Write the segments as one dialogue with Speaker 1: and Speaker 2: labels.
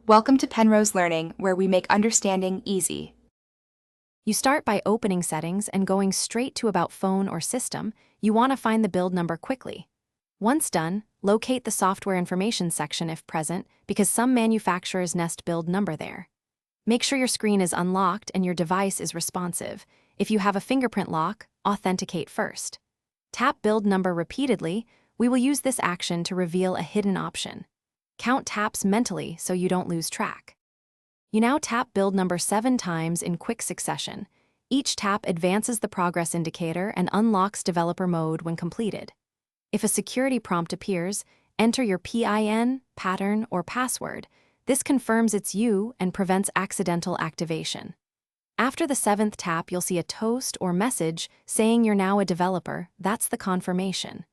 Speaker 1: Welcome to Penrose Learning, where we make understanding easy.
Speaker 2: You start by opening Settings and going straight to About Phone or System. You want to find the build number quickly. Once done, locate the Software Information section if present, because some manufacturers nest build number there. Make sure your screen is unlocked and your device is responsive. If you have a fingerprint lock, authenticate first. Tap build number repeatedly. We will use this action to reveal a hidden option. Count taps mentally so you don't lose track. You now tap build number 7 times in quick succession. Each tap advances the progress indicator and unlocks developer mode when completed. If a security prompt appears, enter your PIN, pattern, or password. This confirms it's you and prevents accidental activation. After the 7th tap, you'll see a toast or message saying you're now a developer. That's the confirmation.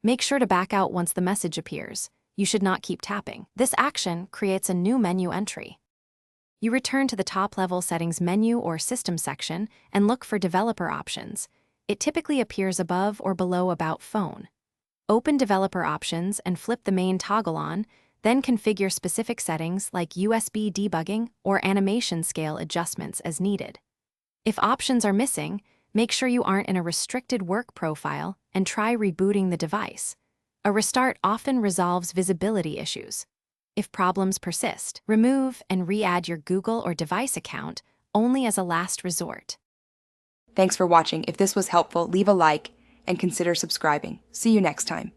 Speaker 2: Make sure to back out once the message appears. You should not keep tapping. This action creates a new menu entry. You return to the top-level Settings menu or System section and look for Developer Options. It typically appears above or below About Phone. Open Developer Options and flip the main toggle on, then configure specific settings like USB debugging or animation scale adjustments as needed. If options are missing, make sure you aren't in a restricted work profile and try rebooting the device. A restart often resolves visibility issues. If problems persist, remove and re-add your Google or device account only as a last resort.
Speaker 1: Thanks for watching. If this was helpful, leave a like and consider subscribing. See you next time.